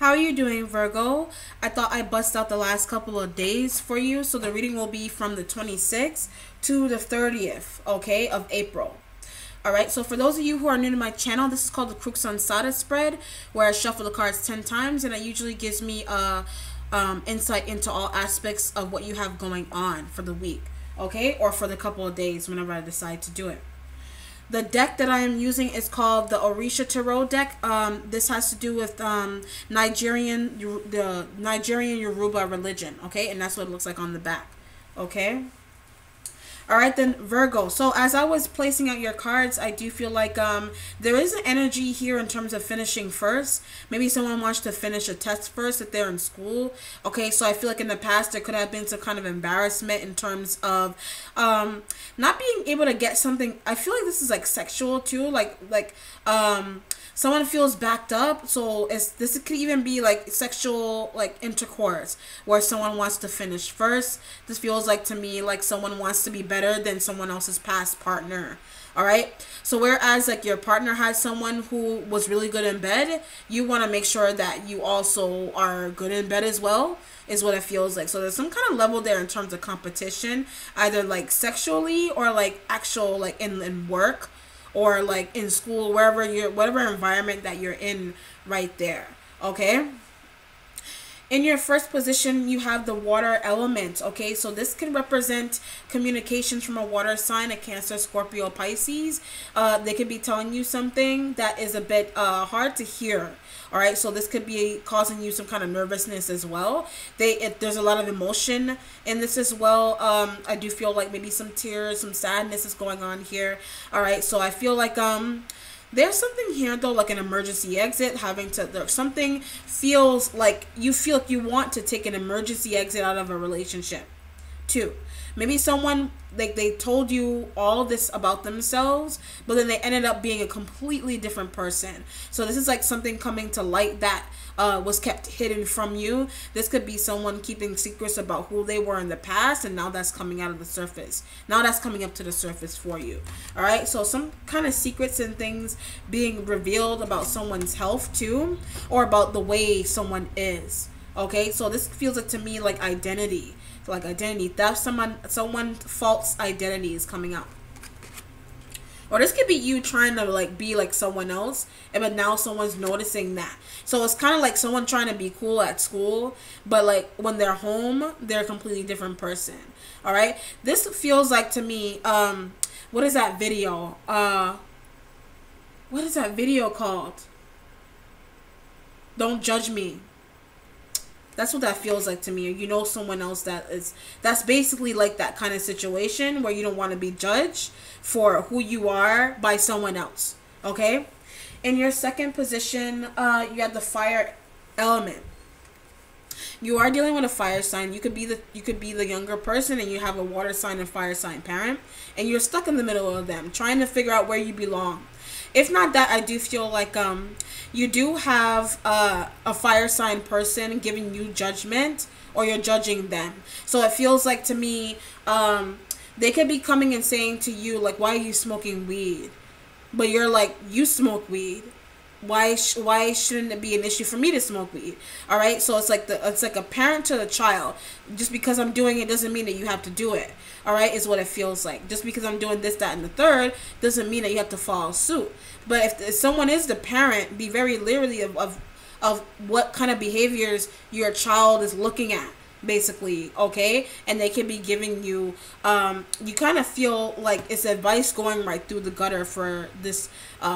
How are you doing, Virgo? I thought I bust out the last couple of days for you. So the reading will be from the 26th to the 30th, okay, of April. Alright, so for those of you who are new to my channel, this is called the Crux Ansata spread, where I shuffle the cards 10 times, and it usually gives me insight into all aspects of what you have going on for the week, okay, or for the couple of days whenever I decide to do it. The deck that I am using is called the Orisha Tarot deck. This has to do with the Nigerian Yoruba religion, okay, and that's what it looks like on the back, okay. All right, then Virgo. So as I was placing out your cards, I do feel like there is an energy here in terms of finishing first. Maybe someone wants to finish a test first if they're in school. Okay, so I feel like in the past there could have been some kind of embarrassment in terms of not being able to get something. I feel like this is like sexual too, like someone feels backed up, so this could even be like sexual, like intercourse, where someone wants to finish first. This feels like to me like someone wants to be better than someone else's past partner. All right, so whereas like your partner has someone who was really good in bed, you want to make sure that you also are good in bed as well, is what it feels like. So there's some kind of level there in terms of competition, either like sexually or like actual like in work, or like in school, wherever whatever environment that you're in right there, okay? In your first position, you have the water element, okay? So this can represent communications from a water sign, a Cancer, Scorpio, Pisces. They could be telling you something that is a bit hard to hear. All right, so this could be causing you some kind of nervousness as well. There's a lot of emotion in this as well. I do feel like maybe some tears, some sadness is going on here. All right, so I feel like there's something here though, like an emergency exit, something feels like you feel like you want to take an emergency exit out of a relationship too. Maybe someone, like, they told you all this about themselves, but then they ended up being a completely different person. So this is like something coming to light that was kept hidden from you. This could be someone keeping secrets about who they were in the past, and now that's coming out of the surface. Now that's coming up to the surface for you. All right, so some kind of secrets and things being revealed about someone's health too, or about the way someone is. Okay, so this feels like to me like identity. Like identity theft, someone false identity is coming up. Or this could be you trying to like be like someone else, but now someone's noticing that. So it's kind of like someone trying to be cool at school, but like when they're home, they're a completely different person. All right, this feels like to me, what is that video? What is that video called? Don't Judge Me. That's what that feels like to me. You know, someone else that's basically like that kind of situation where you don't want to be judged for who you are by someone else. Okay? In your second position, you have the fire element. You are dealing with a fire sign. You could be the younger person, and you have a water sign and fire sign parent, and you're stuck in the middle of them, trying to figure out where you belong. If not that, I do feel like you do have a fire sign person giving you judgment, or you're judging them. So it feels like to me, they could be coming and saying to you like, why are you smoking weed? But you're like, you smoke weed. Why shouldn't it be an issue for me to smoke weed? All right, so it's like a parent to the child. Just because I'm doing it doesn't mean that you have to do it. All right, is what it feels like. Just because I'm doing this, that, and the third doesn't mean that you have to follow suit. But if someone is the parent, be very leery of what kind of behaviors your child is looking at, basically, okay? And they can be giving you, you kind of feel like it's advice going right through the gutter for this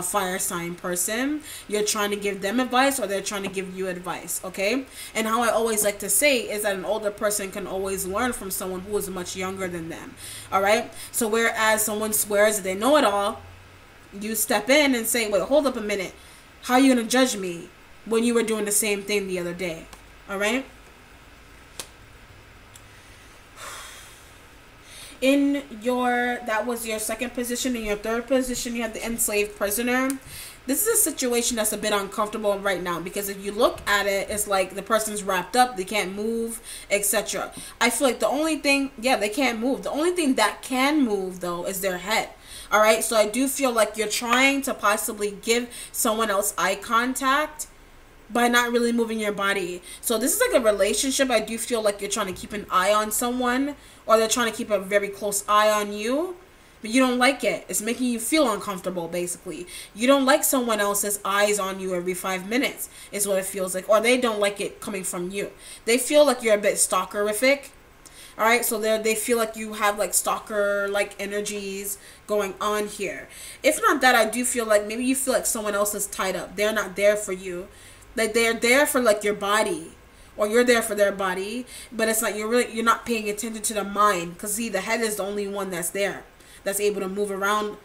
fire sign person. You're trying to give them advice, or they're trying to give you advice, okay? And how I always like to say is that an older person can always learn from someone who is much younger than them, all right? So whereas someone swears that they know it all, you step in and say, wait, hold up a minute. How are you going to judge me when you were doing the same thing the other day, all right? That was your second position. In your third position, you have the enslaved prisoner. This is a situation that's a bit uncomfortable right now, because if you look at it, it's like the person's wrapped up, they can't move, etc. I feel like the only thing, yeah, they can't move. The only thing that can move though is their head. All right, so I do feel like you're trying to possibly give someone else eye contact, by not really moving your body. So this is like a relationship. I do feel like you're trying to keep an eye on someone, or they're trying to keep a very close eye on you, but you don't like it. It's making you feel uncomfortable, basically. You don't like someone else's eyes on you every 5 minutes, is what it feels like. Or they don't like it coming from you. They feel like you're a bit stalkerific. Alright, so they feel like you have like stalker-like energies going on here. If not that, I do feel like maybe you feel like someone else is tied up. They're not there for you. Like they're there for like your body, or you're there for their body, but it's like you're not paying attention to the mind, because see, the head is the only one that's there, that's able to move around.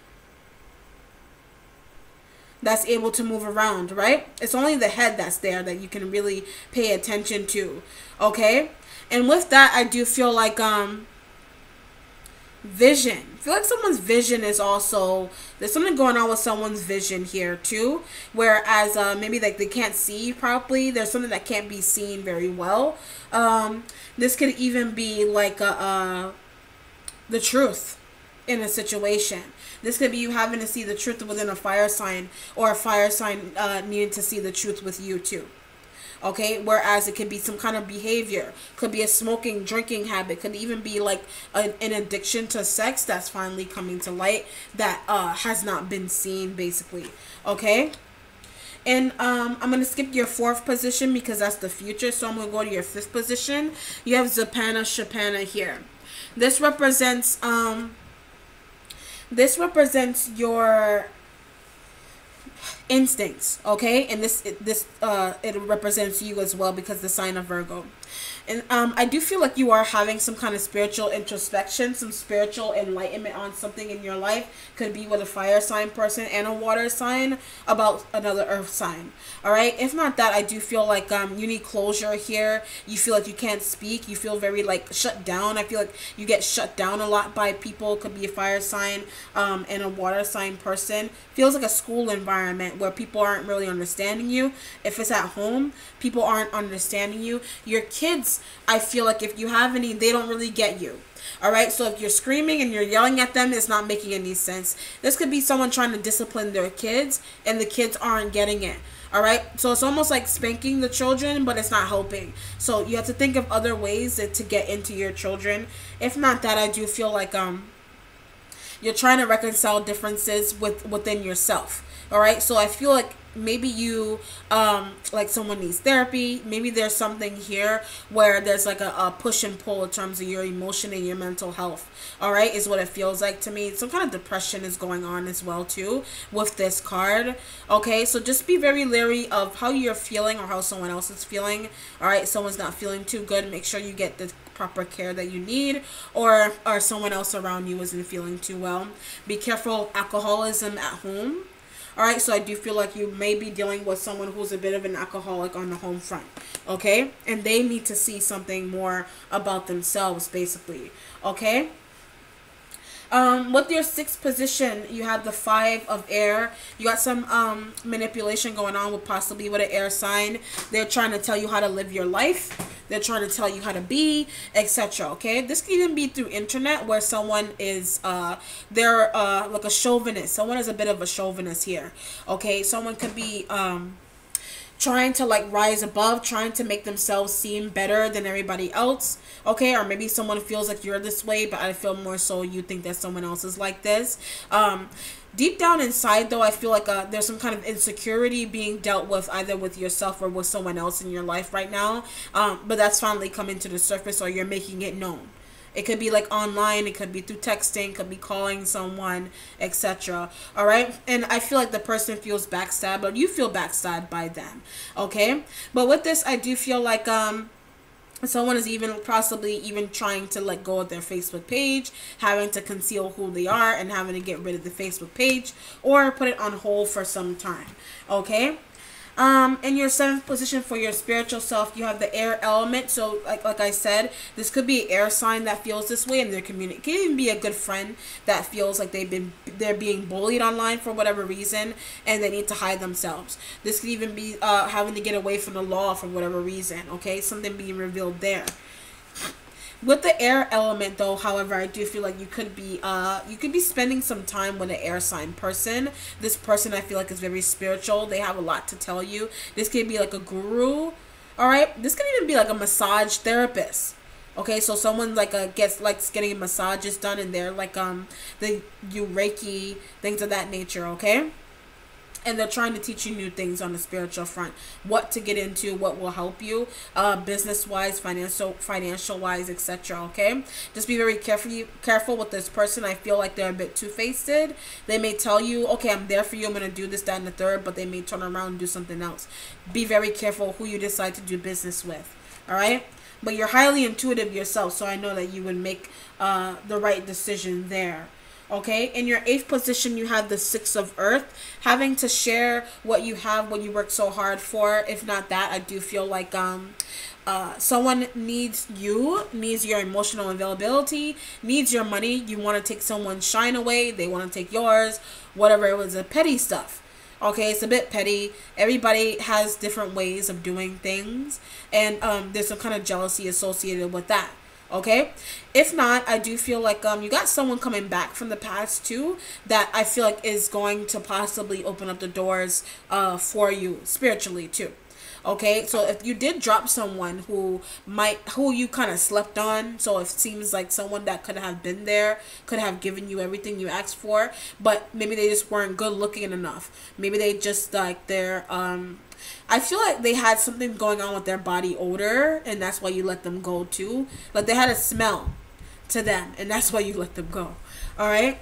That's able to move around, right? It's only the head that's there that you can really pay attention to. Okay? And with that, I do feel like vision. I feel like someone's vision is also, there's something going on with someone's vision here too, whereas maybe like they can't see properly. There's something that can't be seen very well. This could even be like the truth in a situation. This could be you having to see the truth within a fire sign, or a fire sign needing to see the truth with you too. Okay, whereas it could be some kind of behavior, could be a smoking, drinking habit, could even be like an addiction to sex that's finally coming to light, that has not been seen, basically. Okay, and I'm gonna skip your 4th position because that's the future, so I'm gonna go to your 5th position. You have Zapana Shapana here. This represents your instincts, okay? And it represents you as well, because the sign of Virgo. And I do feel like you are having some kind of spiritual introspection, some spiritual enlightenment on something in your life. Could be with a fire sign person and a water sign about another earth sign. All right. If not that, I do feel like you need closure here. You feel like you can't speak. You feel very like shut down. I feel like you get shut down a lot by people. Could be a fire sign and a water sign person. Feels like a school environment where people aren't really understanding you. If it's at home, people aren't understanding you. Your kids, I feel like if you have any, they don't really get you. All right, so if you're screaming and you're yelling at them, it's not making any sense. This could be someone trying to discipline their kids, and the kids aren't getting it. All right, so it's almost like spanking the children, but it's not helping. So you have to think of other ways to get into your children. If not that, I do feel like you're trying to reconcile differences within yourself. All right, so I feel like maybe you like someone needs therapy. Maybe there's something here where there's like a push and pull in terms of your emotion and your mental health. All right, is what it feels like to me. Some kind of depression is going on as well too with this card. Okay, so just be very leery of how you're feeling or how someone else is feeling. All right, someone's not feeling too good, make sure you get the proper care that you need, or someone else around you isn't feeling too well. Be careful of alcoholism at home. Alright, so I do feel like you may be dealing with someone who's a bit of an alcoholic on the home front. Okay? And they need to see something more about themselves, basically. Okay? With your 6th position, you have the 5 of air. You got some manipulation going on with possibly with an air sign. They're trying to tell you how to live your life. They're trying to tell you how to be, etc. Okay, this can even be through internet, where someone is they're like a chauvinist. Someone is a bit of a chauvinist here. Okay, someone could be trying to like rise above, trying to make themselves seem better than everybody else. Okay, or maybe someone feels like you're this way, but I feel more so you think that someone else is like this. Deep down inside, though, I feel like there's some kind of insecurity being dealt with, either with yourself or with someone else in your life right now. But that's finally coming to the surface, or you're making it known. It could be like online, it could be through texting, could be calling someone, etc. All right, and I feel like the person feels backstabbed, or you feel backstabbed by them. Okay, but with this, I do feel like someone is even possibly even trying to let go of their Facebook page, having to conceal who they are, and having to get rid of the Facebook page or put it on hold for some time. Okay. In your 7th position for your spiritual self, you have the air element. So like I said, this could be an air sign that feels this way in their community. It can even be a good friend that feels like they're being bullied online for whatever reason, and they need to hide themselves. This could even be having to get away from the law for whatever reason. Okay, something being revealed there. With the air element though, however, I do feel like you could be spending some time with an air sign person. This person I feel like is very spiritual. They have a lot to tell you. This could be like a guru. All right, this could even be like a massage therapist. Okay, so someone like getting massages done, and they're like they do Reiki, things of that nature. Okay, and they're trying to teach you new things on the spiritual front, what to get into, what will help you, business wise, financial wise, etc. Okay, just be very careful with this person. I feel like they're a bit two-faced. They may tell you, okay, I'm there for you, I'm gonna do this, that, and the third, but they may turn around and do something else. Be very careful who you decide to do business with. All right, but you're highly intuitive yourself, so I know that you would make the right decision there. Okay, in your 8th position, you have the 6 of Earth, having to share what you have, what you work so hard for. If not that, I do feel like someone needs your emotional availability, needs your money. You want to take someone's shine away, they want to take yours, whatever. It was a petty stuff. Okay, it's a bit petty. Everybody has different ways of doing things, and there's some kind of jealousy associated with that. Okay, if not, I do feel like you got someone coming back from the past too, that I feel like is going to possibly open up the doors for you spiritually too. Okay, so if you did drop someone who you kind of slept on, so it seems like someone that could have been there, could have given you everything you asked for, but maybe they just weren't good looking enough. Maybe they just like they're I feel like they had something going on with their body odor, and that's why you let them go too. Like they had a smell to them, and that's why you let them go. All right.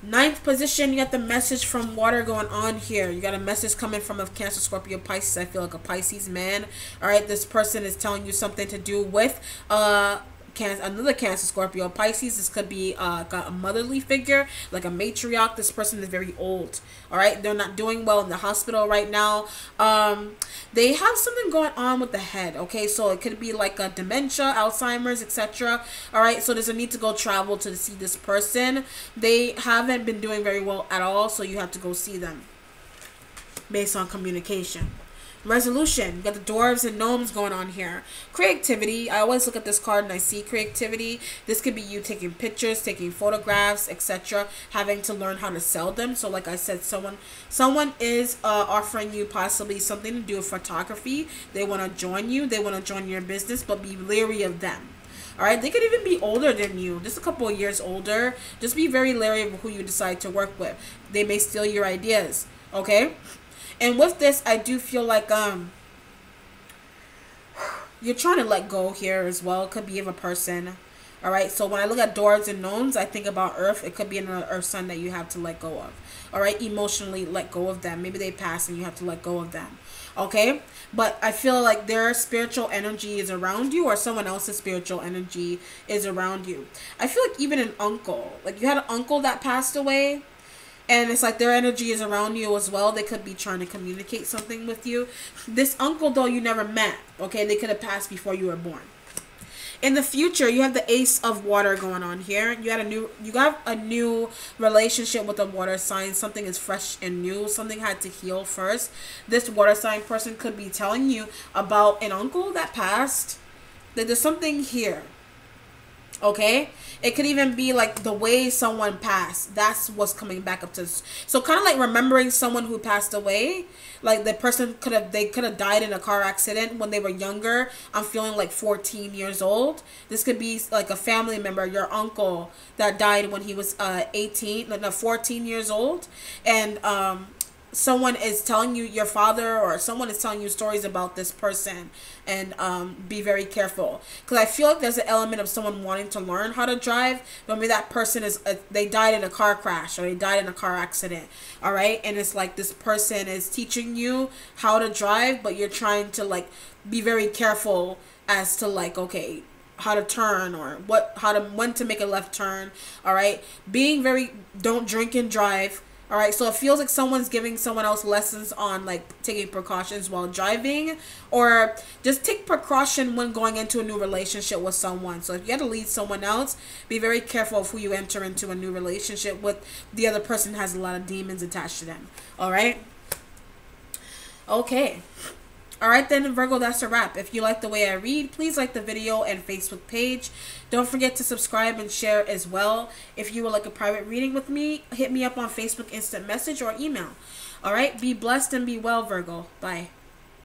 9th position, you got the message from water going on here. You got a message coming from a Cancer, Scorpio, Pisces. I feel like a Pisces man. All right, this person is telling you something to do with another Cancer, Scorpio, Pisces. This could be got a motherly figure, like a matriarch. This person is very old. All right, they're not doing well in the hospital right now. They have something going on with the head. Okay, so it could be like a dementia, Alzheimer's, etc. All right, so there's a need to go travel to see this person. They haven't been doing very well at all, so you have to go see them based on communication. Resolution. You got the dwarves and gnomes going on here. Creativity. I always look at this card and I see creativity. This could be you taking pictures, taking photographs, etc. Having to learn how to sell them. So like I said, someone is offering you possibly something to do with photography. They want to join you. They want to join your business, but be leery of them. All right, they could even be older than you, just a couple of years older. Just be very leery of who you decide to work with. They may steal your ideas. Okay. And with this, I do feel like you're trying to let go here as well. It could be of a person. All right. So when I look at dwarves and gnomes, I think about Earth. It could be another Earth sign that you have to let go of. All right. Emotionally let go of them. Maybe they pass and you have to let go of them. Okay. But I feel like their spiritual energy is around you, or someone else's spiritual energy is around you. I feel like even an uncle, like you had an uncle that passed away, and it's like their energy is around you as well. They could be trying to communicate something with you. This uncle, though, you never met. Okay, they could have passed before you were born. In the future, you have the Ace of Water going on here. You got a new relationship with a water sign. Something is fresh and new. Something had to heal first. This water sign person could be telling you about an uncle that passed. That there's something here. Okay, it could even be like the way someone passed. That's what's coming back up to this. So kind of like remembering someone who passed away. Like the person could have died in a car accident when they were younger. I'm feeling like 14 years old. This could be like a family member, your uncle that died when he was 14 years old, and someone is telling you, your father or someone is telling you stories about this person, and be very careful, because I feel like there's an element of someone wanting to learn how to drive, but maybe that person is they died in a car crash or they died in a car accident. All right, and it's like this person is teaching you how to drive, but you're trying to like be very careful as to like, okay, how to turn, or when to make a left turn. All right, don't drink and drive. All right, so it feels like someone's giving someone else lessons on like taking precautions while driving, or just take precaution when going into a new relationship with someone. So if you got to lead someone else, be very careful of who you enter into a new relationship with. The other person has a lot of demons attached to them. All right. Okay. All right, then, Virgo, that's a wrap. If you like the way I read, please like the video and Facebook page. Don't forget to subscribe and share as well. If you would like a private reading with me, hit me up on Facebook instant message or email. All right, be blessed and be well, Virgo. Bye.